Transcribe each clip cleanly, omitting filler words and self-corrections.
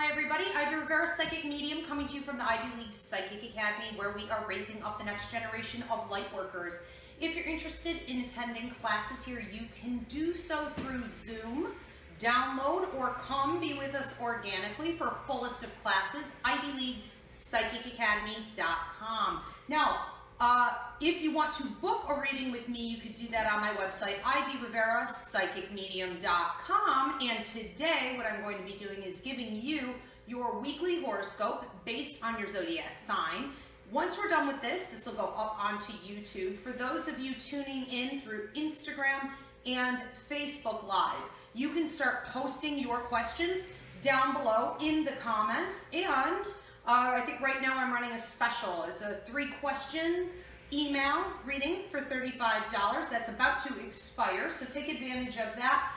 Hi everybody, I'm your Rivera Psychic Medium coming to you from the Ivy League Psychic Academy, where we are raising up the next generation of light workers. If you're interested in attending classes here, you can do so through Zoom, download, or come be with us organically for a full list of classes, ivyleaguepsychicacademy.com. Now, if you want to book a reading with me, you could do that on my website, ivyleaguepsychicacademy.com. And today, what I'm going to be doing is giving you your weekly horoscope based on your zodiac sign. Once we're done with this will go up onto YouTube. For those of you tuning in through Instagram and Facebook Live, you can start posting your questions down below in the comments. And I think right now I'm running a special. It's a 3-question email reading for $35. That's about to expire, so take advantage of that.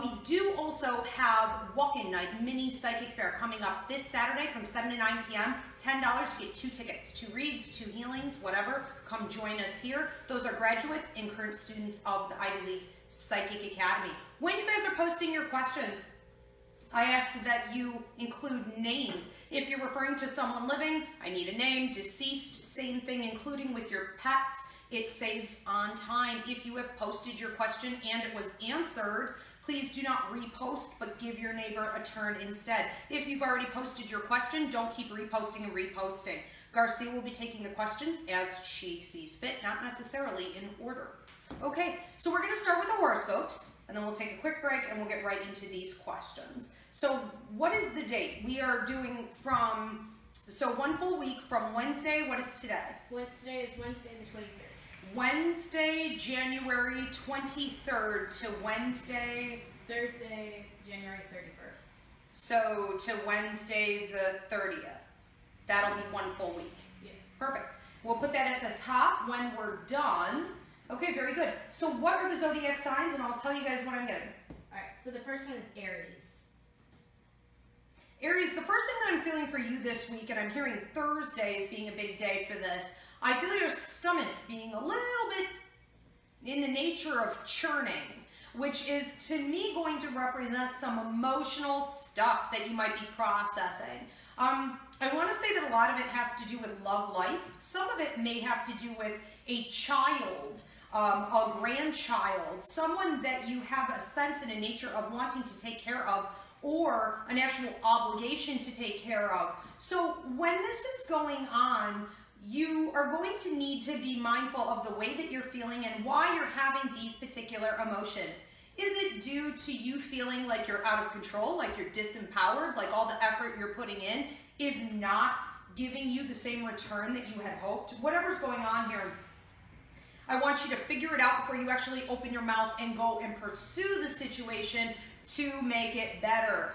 We do also have walk-in night, mini psychic fair coming up this Saturday from 7 to 9 p.m. $10 to get 2 tickets, 2 reads, 2 healings, whatever. Come join us here. Those are graduates and current students of the Ivy League Psychic Academy. When you guys are posting your questions, I ask that you include names. If you're referring to someone living, I need a name. Deceased, same thing, including with your pets. It saves on time. If you have posted your question and it was answered, please do not repost, but give your neighbor a turn instead. If you've already posted your question, don't keep reposting and reposting. Garcia will be taking the questions as she sees fit, not necessarily in order. Okay, so we're going to start with the horoscopes, and then we'll take a quick break and we'll get right into these questions. So what is the date? We are doing one full week from Wednesday. What is today? Today is Wednesday the 23rd. Wednesday, January 23rd to Thursday, January 31st. So to Wednesday the 30th. That'll be one full week. Yeah. Perfect. We'll put that at the top when we're done. Okay, very good. So what are the zodiac signs? And I'll tell you guys what I'm getting. All right, so the first one is Aries. Aries, the first thing that I'm feeling for you this week, and I'm hearing Thursday as being a big day for this, I feel your stomach being a little bit in the nature of churning, which is to me going to represent some emotional stuff that you might be processing. I want to say that a lot of it has to do with love life. Some of it may have to do with a child, a grandchild, someone that you have a sense and a nature of wanting to take care of, or an actual obligation to take care of. So when this is going on, you are going to need to be mindful of the way that you're feeling and why you're having these particular emotions. Is it due to you feeling like you're out of control, like you're disempowered, like all the effort you're putting in is not giving you the same return that you had hoped? Whatever's going on here, I want you to figure it out before you actually open your mouth and go and pursue the situation to make it better.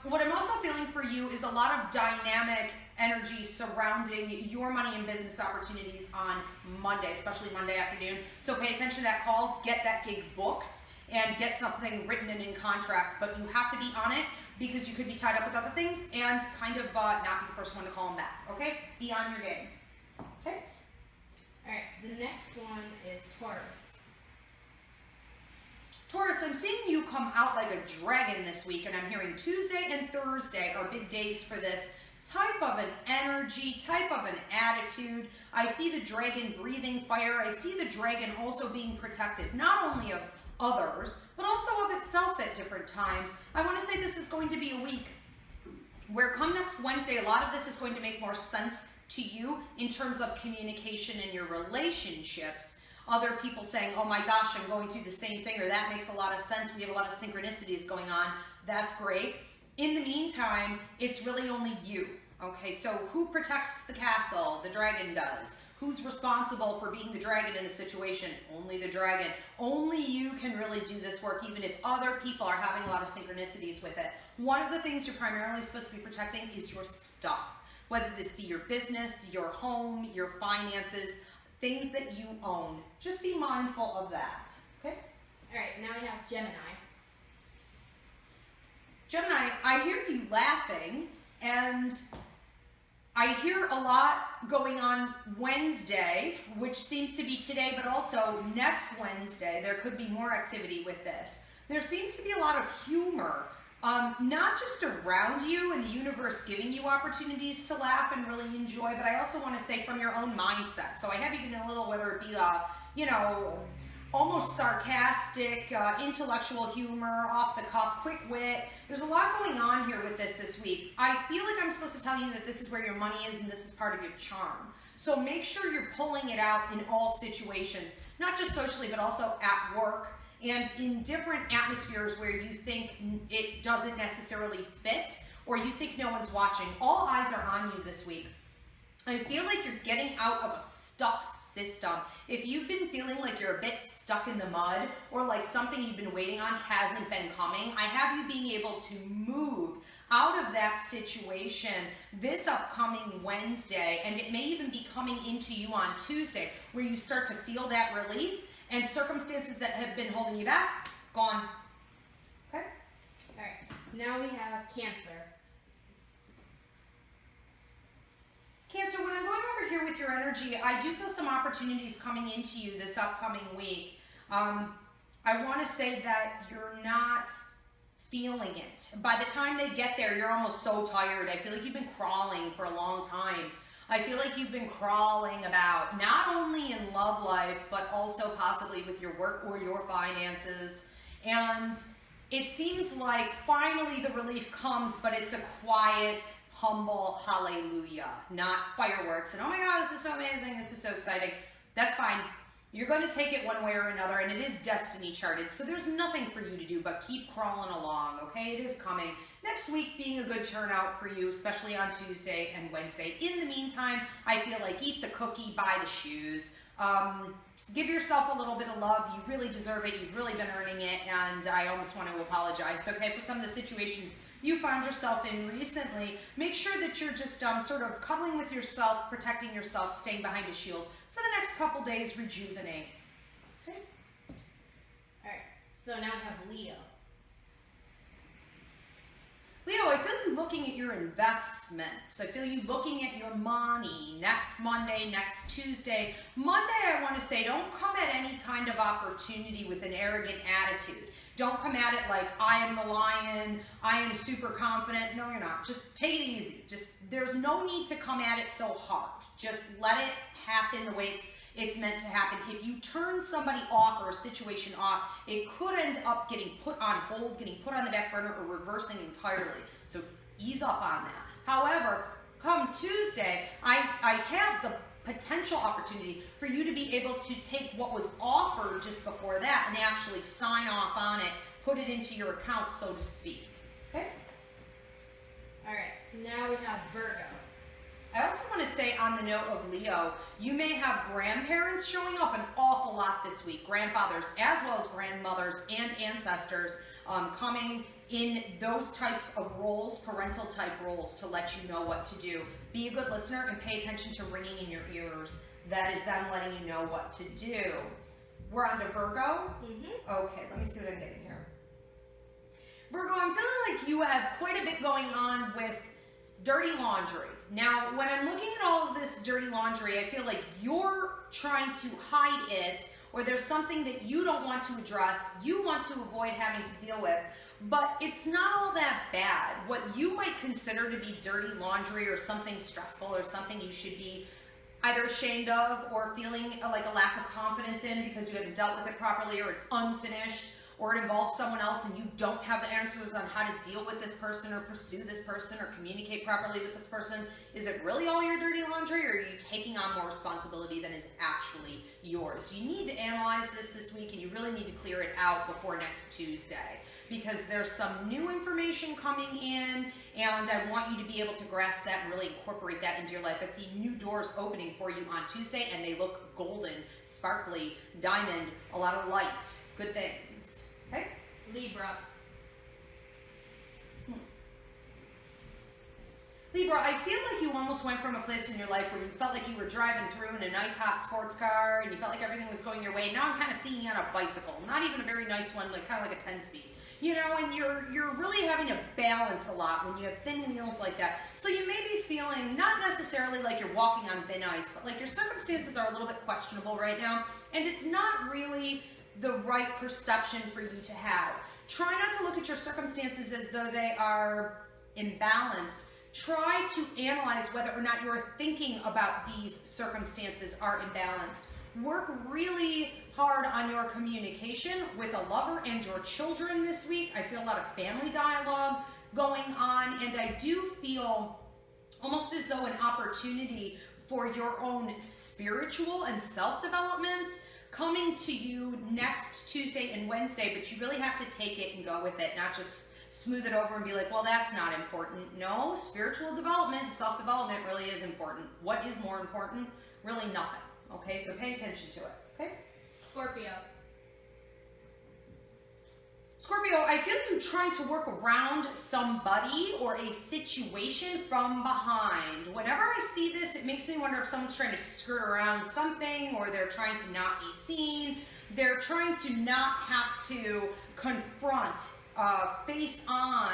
What I'm also feeling for you is a lot of dynamic energy surrounding your money and business opportunities on Monday, especially Monday afternoon. So pay attention to that call, get that gig booked, and get something written and in contract. But you have to be on it because you could be tied up with other things and kind of not be the first one to call them back. Okay? Be on your game. Okay? All right, the next one is Taurus. Taurus, I'm seeing you come out like a dragon this week, and I'm hearing Tuesday and Thursday are big days for this type of an energy, type of an attitude. I see the dragon breathing fire. I see the dragon also being protected, not only of others, but also of itself at different times. I want to say this is going to be a week where come next Wednesday, a lot of this is going to make more sense to you in terms of communication in your relationships. Other people saying, oh my gosh, I'm going through the same thing, or that makes a lot of sense. We have a lot of synchronicities going on. That's great. In the meantime, it's really only you. Okay, so who protects the castle? The dragon does. Who's responsible for being the dragon in a situation? Only the dragon. Only you can really do this work, even if other people are having a lot of synchronicities with it. One of the things you're primarily supposed to be protecting is your stuff. Whether this be your business, your home, your finances, things that you own. Just be mindful of that. Okay? All right, now we have Gemini. Gemini, I hear you laughing, and I hear a lot going on Wednesday, which seems to be today, but also next Wednesday, there could be more activity with this. There seems to be a lot of humor not just around you and the universe giving you opportunities to laugh and really enjoy, but I also want to say from your own mindset. So I have even a little, whether it be, almost sarcastic, intellectual humor, off the cuff, quick wit. There's a lot going on here with this week. I feel like I'm supposed to tell you that this is where your money is and this is part of your charm. So make sure you're pulling it out in all situations, not just socially, but also at work and in different atmospheres where you think it doesn't necessarily fit or you think no one's watching. All eyes are on you this week. I feel like you're getting out of a stuck system. If you've been feeling like you're a bit stuck in the mud or like something you've been waiting on hasn't been coming, I have you being able to move out of that situation this upcoming Wednesday, and it may even be coming into you on Tuesday, where you start to feel that relief and circumstances that have been holding you back, gone. Okay? All right, now we have Cancer. Cancer, when I'm going over here with your energy, I do feel some opportunities coming into you this upcoming week. I want to say that you're not feeling it. By the time they get there, you're almost so tired. I feel like you've been crawling for a long time. I feel like you've been crawling about, not only in love life, but also possibly with your work or your finances. And it seems like finally the relief comes, but it's a quiet, humble hallelujah, not fireworks. And oh my God, this is so amazing, this is so exciting. That's fine. You're going to take it one way or another, and it is destiny charted. So there's nothing for you to do but keep crawling along, okay? It is coming. Next week being a good turnout for you, especially on Tuesday and Wednesday. In the meantime, I feel like eat the cookie, buy the shoes. Give yourself a little bit of love. You really deserve it. You've really been earning it, and I almost want to apologize, okay, for some of the situations you found yourself in recently. Make sure that you're just sort of cuddling with yourself, protecting yourself, staying behind a shield. For the next couple days, rejuvenate. Okay? All right, so now we have Leo. Leo, I feel you looking at your investments. I feel you looking at your money next Monday, next Tuesday. Monday, I want to say, don't come at any kind of opportunity with an arrogant attitude. Don't come at it like, I am the lion, I am super confident. No, you're not. Just take it easy. There's no need to come at it so hard. Just let it happen the way it's meant to happen. If you turn somebody off or a situation off, it could end up getting put on hold, getting put on the back burner, or reversing entirely. So ease up on that. However, come Tuesday, I have the potential opportunity for you to be able to take what was offered just before that and actually sign off on it, put it into your account, so to speak. Okay? All right, now we have Virgo. I also want to say on the note of Leo, you may have grandparents showing up an awful lot this week. Grandfathers as well as grandmothers and ancestors coming in those types of roles, parental type roles, to let you know what to do. Be a good listener and pay attention to ringing in your ears. That is them letting you know what to do. We're on to Virgo? Mm-hmm. Okay, let me see what I'm getting here. Virgo, I'm feeling like you have quite a bit going on with dirty laundry. Now, when I'm looking at all of this dirty laundry, I feel like you're trying to hide it, or there's something that you don't want to address, you want to avoid having to deal with, but it's not all that bad. What you might consider to be dirty laundry or something stressful or something you should be either ashamed of or feeling like a lack of confidence in because you haven't dealt with it properly, or it's unfinished, or it involves someone else and you don't have the answers on how to deal with this person or pursue this person or communicate properly with this person. Is it really all your dirty laundry, or are you taking on more responsibility than is actually yours? You need to analyze this week, and you really need to clear it out before next Tuesday, because there's some new information coming in, and I want you to be able to grasp that and really incorporate that into your life. I see new doors opening for you on Tuesday, and they look golden, sparkly, diamond, a lot of light, good things. Okay? Libra. Libra, I feel like you almost went from a place in your life where you felt like you were driving through in a nice hot sports car and you felt like everything was going your way. Now I'm kind of seeing you on a bicycle, not even a very nice one, like kind of like a 10-speed. You know, and you're really having to balance a lot when you have thin wheels like that. So you may be feeling not necessarily like you're walking on thin ice, but like your circumstances are a little bit questionable right now, and it's not really the right perception for you to have. Try not to look at your circumstances as though they are imbalanced. Try to analyze whether or not you're thinking about these circumstances are imbalanced. Work really hard on your communication with a lover and your children this week. I feel a lot of family dialogue going on, and I do feel almost as though an opportunity for your own spiritual and self-development coming to you next Tuesday and Wednesday, but you really have to take it and go with it, not just smooth it over and be like, well, that's not important. No, spiritual development, self-development really is important. What is more important? Really nothing. Okay, so pay attention to it. Okay? Scorpio. Scorpio, I feel you trying to work around somebody or a situation from behind. Whenever I see this, it makes me wonder if someone's trying to skirt around something, or they're trying to not be seen. They're trying to not have to confront, face on,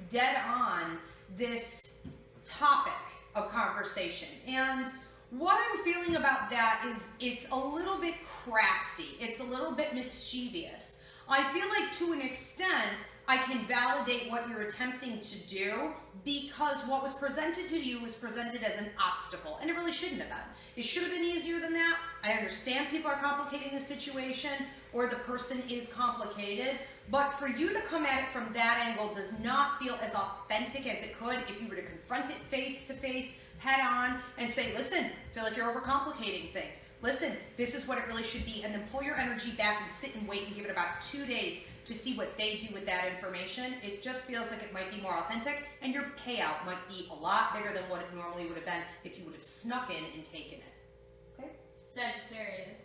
dead on this topic of conversation. And what I'm feeling about that is it's a little bit crafty. It's a little bit mischievous. I feel like to an extent, I can validate what you're attempting to do because what was presented to you was presented as an obstacle, and it really shouldn't have been. It should have been easier than that. I understand people are complicating the situation, or the person is complicated, but for you to come at it from that angle does not feel as authentic as it could if you were to confront it face to face, head on, and say, listen, I feel like you're overcomplicating things. Listen, this is what it really should be, and then pull your energy back and sit and wait and give it about 2 days to see what they do with that information. It just feels like it might be more authentic, and your payout might be a lot bigger than what it normally would have been if you would have snuck in and taken it. Okay? Sagittarius.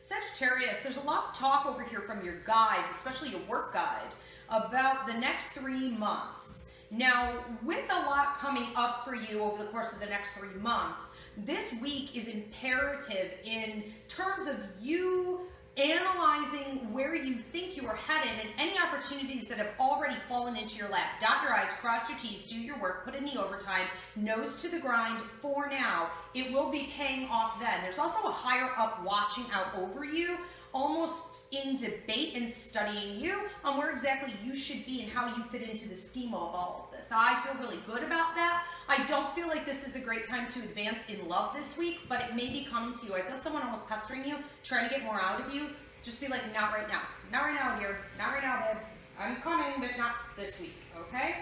Sagittarius, there's a lot of talk over here from your guides, especially your work guide, about the next 3 months. Now, with a lot coming up for you over the course of the next 3 months, this week is imperative in terms of you analyzing where you think you are headed and any opportunities that have already fallen into your lap. Dot your I's, cross your T's, do your work, put in the overtime, nose to the grind for now. It will be paying off then. There's also a higher up watching out over you, almost in debate and studying you on where exactly you should be and how you fit into the schema of all of this. I feel really good about that. I don't feel like this is a great time to advance in love this week, but it may be coming to you. I feel someone almost pestering you, trying to get more out of you. Just be like, not right now. Not right now, dear. Not right now, babe. I'm coming, but not this week, okay?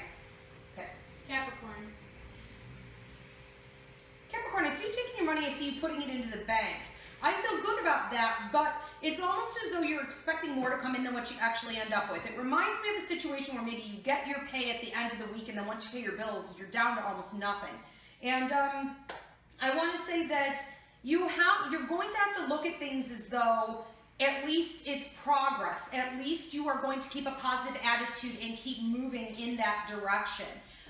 Okay. Capricorn. Capricorn, I see you taking your money. I see you putting it into the bank. I feel good about that, but it's almost as though you're expecting more to come in than what you actually end up with. It reminds me of a situation where maybe you get your pay at the end of the week, and then once you pay your bills, you're down to almost nothing. And I want to say that you're going to have to look at things as though at least it's progress. At least you are going to keep a positive attitude and keep moving in that direction.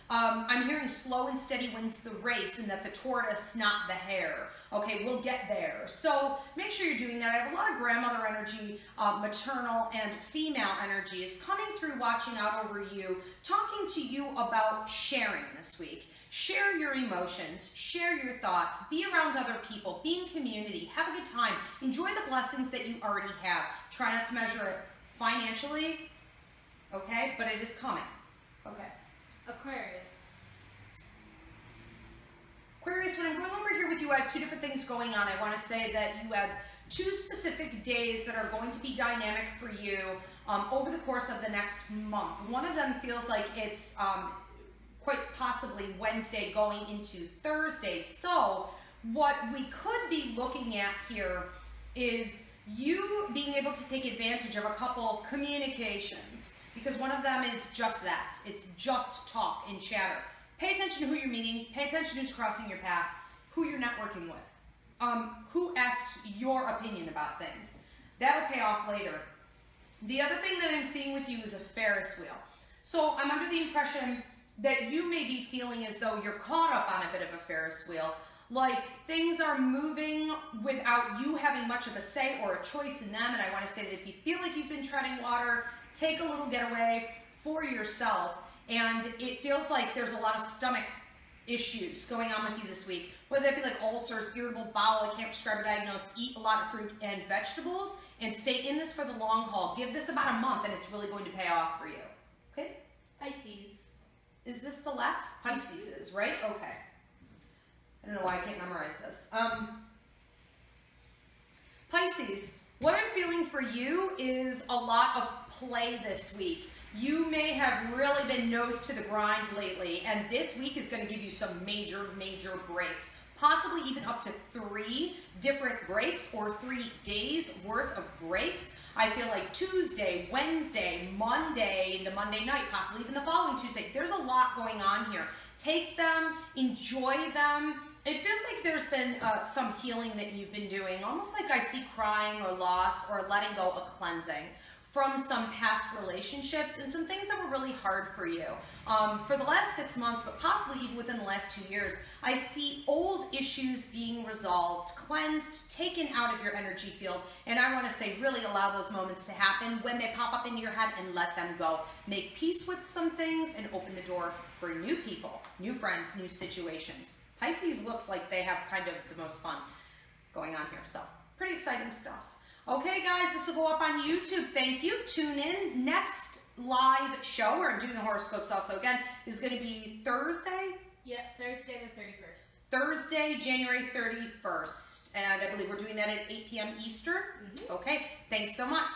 I'm hearing slow and steady wins the race, and that the tortoise, not the hare. Okay, we'll get there. So make sure you're doing that. I have a lot of grandmother energy, maternal and female energy is coming through, watching out over you, talking to you about sharing this week. Share your emotions, share your thoughts, be around other people, be in community, have a good time, enjoy the blessings that you already have. Try not to measure it financially, okay, but it is coming. Okay. Aquarius. Aquarius, when I'm going over here with you, I have 2 different things going on. I want to say that you have 2 specific days that are going to be dynamic for you over the course of the next month. One of them feels like it's quite possibly Wednesday going into Thursday. So what we could be looking at here is you being able to take advantage of a couple communications, because one of them is just that. It's just talk and chatter. Pay attention to who you're meeting. Pay attention to who's crossing your path, who you're networking with, who asks your opinion about things. That'll pay off later. The other thing that I'm seeing with you is a Ferris wheel. So I'm under the impression that you may be feeling as though you're caught up on a bit of a Ferris wheel, like things are moving without you having much of a say or a choice in them. And I want to say that if you feel like you've been treading water, take a little getaway for yourself. And it feels like there's a lot of stomach issues going on with you this week, whether that be like ulcers, irritable bowel, I can't prescribe a diagnosis, eat a lot of fruit and vegetables, and stay in this for the long haul. Give this about a month and it's really going to pay off for you. Okay? Pisces. Is this the last? Pisces is, right? Okay. I don't know why I can't memorize this. Pisces, what I'm feeling for you is a lot of play this week. You may have really been nose to the grind lately, and this week is going to give you some major, major breaks. Possibly even up to 3 different breaks or 3 days worth of breaks. I feel like Tuesday, Wednesday, Monday into Monday night, possibly even the following Tuesday. There's a lot going on here. Take them, enjoy them. It feels like there's been some healing that you've been doing, almost like I see crying or loss or letting go, a cleansing from some past relationships and some things that were really hard for you for the last 6 months, but possibly even within the last 2 years. I see old issues being resolved, cleansed, taken out of your energy field, and I want to say really allow those moments to happen when they pop up into your head and let them go. Make peace with some things and open the door for new people, new friends, new situations. Pisces looks like they have kind of the most fun going on here, so pretty exciting stuff. Okay, guys, this will go up on YouTube. Thank you. Tune in. Next live show, where I'm doing the horoscopes also again, is going to be Thursday? Yeah, Thursday the 31st. Thursday, January 31st. And I believe we're doing that at 8 p.m. Eastern. Okay, thanks so much.